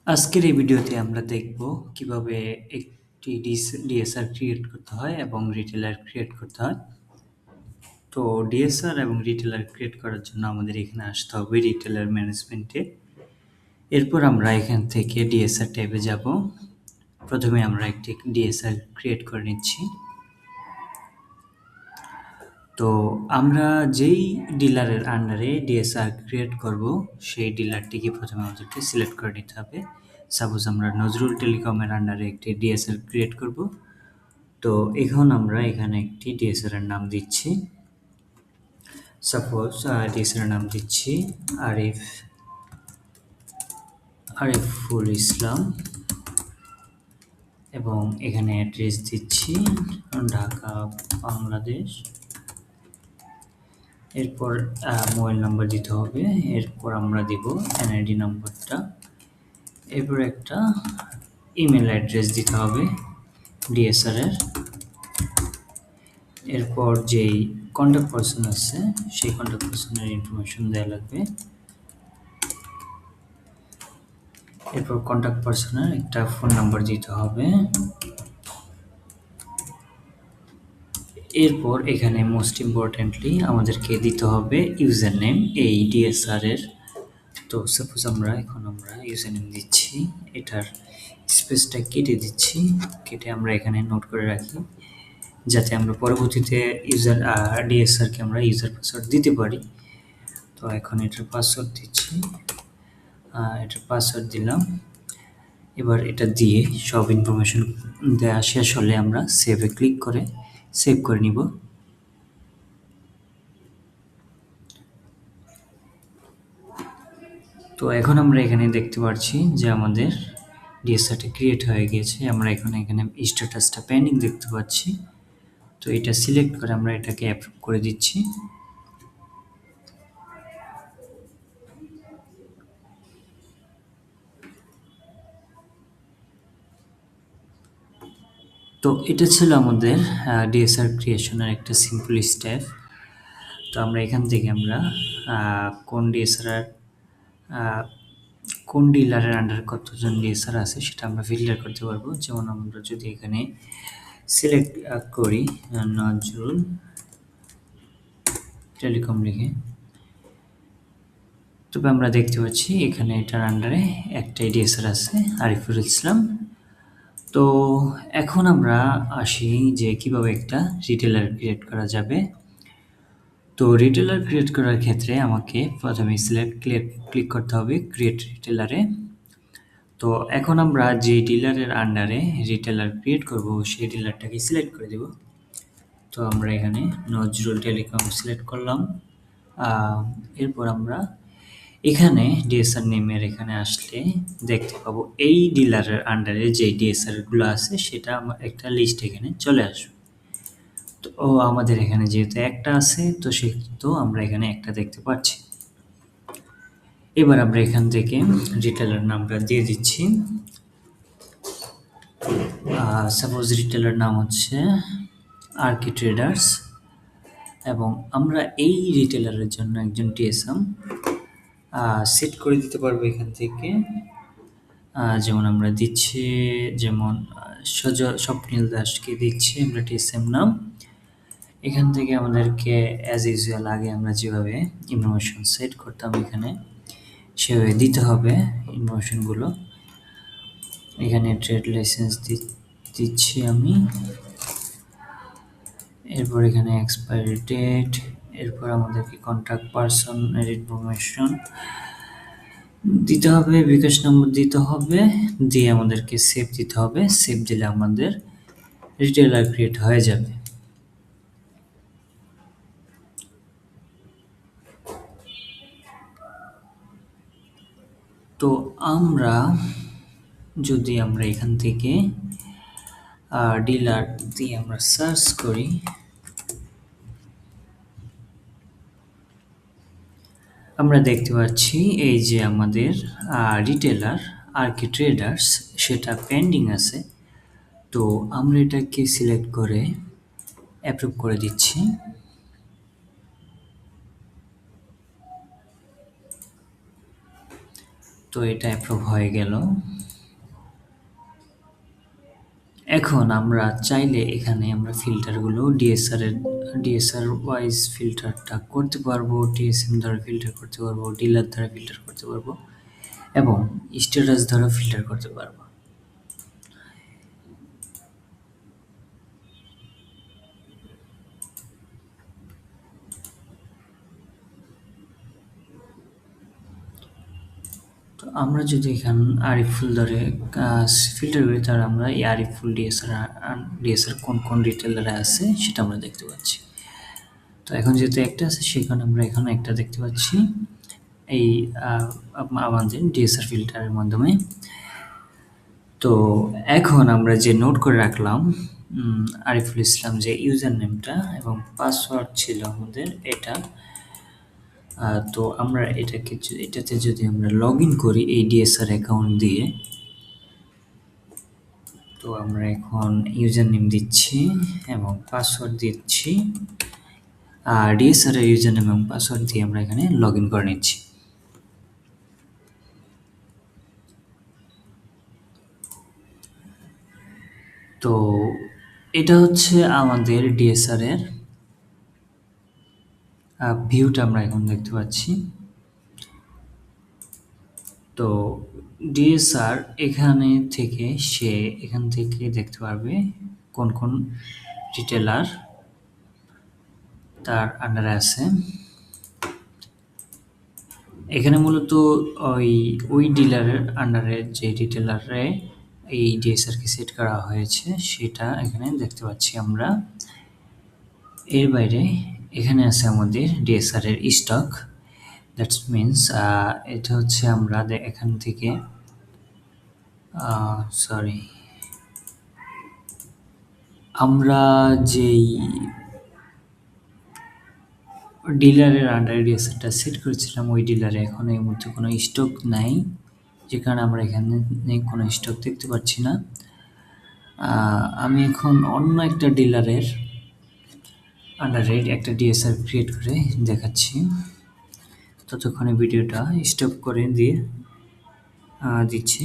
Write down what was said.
আজকের এই ভিডিওতে আমরা দেখব কিভাবে একটি ডিএসআর ক্রিয়েট করতে হয় এবং রিটেলার ক্রিয়েট করতে হয়। তো ডিএসআর এবং রিটেলার ক্রিয়েট করার জন্য আমাদের এখানে আসতে হবে রিটেলার ম্যানেজমেন্টে। এরপর আমরা এখান থেকে ডিএসআর ট্যাবে যাব। প্রথমে আমরা একটি ডিএসআর ক্রিয়েট করে নিচ্ছি। তো আমরা যেই ডিলারের আন্ডারে ডিএসআর ক্রিয়েট করব সেই ডিলারটিকে প্রথমে আমাদেরকে সিলেক্ট করে নিতে হবে। সাপোজ আমরা নজরুল টেলিকমের আন্ডারে একটি ডিএসআর ক্রিয়েট করব। তো এখন আমরা এখানে একটি ডিএসআর এর নাম দিচ্ছি। সাপোজ ডিএসআর এর নাম দিচ্ছি আরিফুল ইসলাম এবং এখানে অ্যাড্রেস দিচ্ছি ঢাকা, বাংলাদেশ। এরপর মোবাইল নাম্বার দিতে হবে। এরপর আমরা দিব এনআইডি নাম্বারটা। এরপর একটা ইমেল অ্যাড্রেস দিতে হবে ডিএসআর এর। এরপর যেই কন্ট্যাক্ট পারসন আছে সেই কন্ট্যাক্ট পারসনের ইনফরমেশন দেওয়া লাগবে। এরপর কন্ট্যাক্ট পারসনের একটা ফোন নাম্বার দিতে হবে। এরপর এখানে মোস্ট ইম্পর্টেন্টলি আমাদেরকে দিতে হবে ইউজার নেম এই ডিএসআর এর। তো সাপোজ আমরা ইউজার নেম দিচ্ছি, এটার স্পেসটা কেটে দিচ্ছি, কেটে আমরা এখানে নোট করে রাখি যাতে আমরা পরবর্তীতে ডিএসআরকে আমরা ইউজার পাসওয়ার্ড দিতে পারি। তো এখন এটার পাসওয়ার্ড দিচ্ছি, এটার পাসওয়ার্ড দিলাম। এবার এটা দিয়ে সব ইনফরমেশন দেওয়া শেষ হলে আমরা সেভে ক্লিক করে সেভ করে নিব। তো এখন আমরা এখানে দেখতে পাচ্ছি যে আমাদের ডিএসআরটা ক্রিয়েট হয়ে গিয়েছে। আমরা এখানে স্ট্যাটাসটা পেন্ডিং দেখতে পাচ্ছি। তো এটা সিলেক্ট করে আমরা এটাকে অ্যাপ্রুভ করে দিচ্ছি। তো এটা ছিল আমাদের ডিএসআর ক্রিয়েশনের একটা সিম্পল স্টেপ। তো আমরা এখান থেকে কোন ডিএসআর কোন ডিলারের আন্ডারে কতজন ডিএসআর আছে সেটা আমরা ফিল্টার করতে পারবো। যেমন আমরা যদি এখানে সিলেক্ট করি নজরুল টেলিকম লিখে, তবে আমরা দেখতে পাচ্ছি এখানে এটার আন্ডারে একটাই ডিএসআর আছে, আরিফুল ইসলাম। তো এখন আমরা আসি যে কিভাবে একটা রিটেলার ক্রিয়েট করা যাবে। তো রিটেলার ক্রিয়েট করার ক্ষেত্রে আমাকে প্রথমে ক্লিক করতে হবে ক্রিয়েট রিটেলারে। তো এখন আমরা যে ডিলারের আন্ডারে রিটেলার ক্রিয়েট করব সেই ডিলারটাকে সিলেক্ট করে দেব। তো আমরা এখানে নজরুল টেলিকম সিলেক্ট করলাম। এরপর আমরা এখানে ডিএসআর নেমের এখানে আসলে দেখতে পাবো এই ডিলারের আন্ডারে যে ডিএসআরগুলো আছে সেটা আমার একটা লিস্ট এখানে চলে আসবে। তো আমাদের এখানে যেহেতু একটা আছে তো সেহেতু আমরা এখানে একটা দেখতে পাচ্ছি। এবার আমরা এখান থেকে রিটেলার নামটা দিয়ে দিচ্ছি। সাপোজ রিটেলার নাম হচ্ছে আরকে ট্রেডার্স এবং আমরা এই রিটেলারের জন্য একজন টিএসএম সেট করে দিতে পারবো এখান থেকে। যেমন আমরা দিচ্ছি, যেমন স্বপ্নিল দাসকে দিচ্ছি আমরা টিএসএম নাম। এখান থেকে আমাদেরকে অ্যাজ ইউজুয়াল আগে আমরা যেভাবে ইনফরমেশন সেট করতাম এখানে সেভাবে দিতে হবে ইনফরমেশনগুলো। এখানে ট্রেড লাইসেন্স দিচ্ছি আমি। এরপর এখানে এক্সপায়ারি ডেট, এরপর আমাদেরকে কন্ট্যাক্ট পারসনের ইনফরমেশন দিতে হবে, বিকাশ নম্বর দিতে হবে, দিয়ে আমাদেরকে সেভ দিতে হবে। সেভ দিলে আমাদের রিটেলার ক্রিয়েট হয়ে যাবে। তো যদি আমরা এখান থেকে ডিলার দিয়ে আমরা সার্চ করি, আমরা দেখতে পাচ্ছি এই যে আমাদের রিটেলার আরকে ট্রেডার্স সেটা পেন্ডিং আছে। তো আমরা এটাকে সিলেক্ট করে অ্যাপ্রুভ করে দিচ্ছি। তো এটা অ্যাপ্রুভ হয়ে গেল। এখন আমরা চাইলে এখানে আমরা ফিল্টারগুলো ডিএসআর ওয়াইজ ফিল্টারটা করতে পারবো, টিএসএম দ্বারা ফিল্টার করতে পারবো, ডিলার দ্বারা ফিল্টার করতে পারবো এবং স্ট্যাটাস দ্বারা ফিল্টার করতে পারবো। তো আমরা যদি এখান আরিফুল ধরে ফিল্টার করি, তাহলে আমরা এই আরিফুল ডিএসআর কোন কোন রিটেলারে আছে সেটা আমরা দেখতে পাচ্ছি। তো এখন যেহেতু একটা আছে, সেখানে আমরা এখানে একটা দেখতে পাচ্ছি এই আমাদের ডিএসআর ফিল্টারের মাধ্যমে। তো এখন আমরা যে নোট করে রাখলাম আরিফুল ইসলাম যে ইউজার নেমটা এবং পাসওয়ার্ড ছিল আমাদের এটা, তো আমরা এটাতে যদি আমরা লগ ইন করি এই ডিএসআর অ্যাকাউন্ট দিয়ে, তো আমরা এখন ইউজার নেম দিচ্ছি এবং পাসওয়ার্ড দিচ্ছি, আর ডিএসআর এর ইউজার নেম এবং পাসওয়ার্ড দিয়ে আমরা এখানে লগ ইন করে নিচ্ছি। তো এটা হচ্ছে আমাদের ডিএসআর এর ভিউটা আমরা এখন দেখতে পাচ্ছি। তো ডিএসআর এখান থেকে দেখতে পারবে কোন কোন রিটেলার তার আন্ডারে আছে। এখানে মূলত ওই ডিলারের আন্ডারে যে রিটেলারে এই ডিএসআরকে সেট করা হয়েছে সেটা এখানে দেখতে পাচ্ছি আমরা। এর বাইরে এখানে আছে আমাদের ডিএসআর এর স্টক। দ্যাটস মিনস এটা হচ্ছে আমরা এখান থেকে সরি আমরা যেই ডিলারের আন্ডারে ডিএসআরটা সেট করেছিলাম ওই ডিলারে এখন এই মুহূর্তে কোনো স্টক নাই, যে কারণে আমরা এখানে কোনো স্টক দেখতে পাচ্ছি না। আমি এখন অন্য একটা ডিলারের আন্ডারে একটা ডিএসআর ক্রিয়েট করে দেখাচ্ছি। ততক্ষণে ভিডিওটা স্টপ করে দিচ্ছি।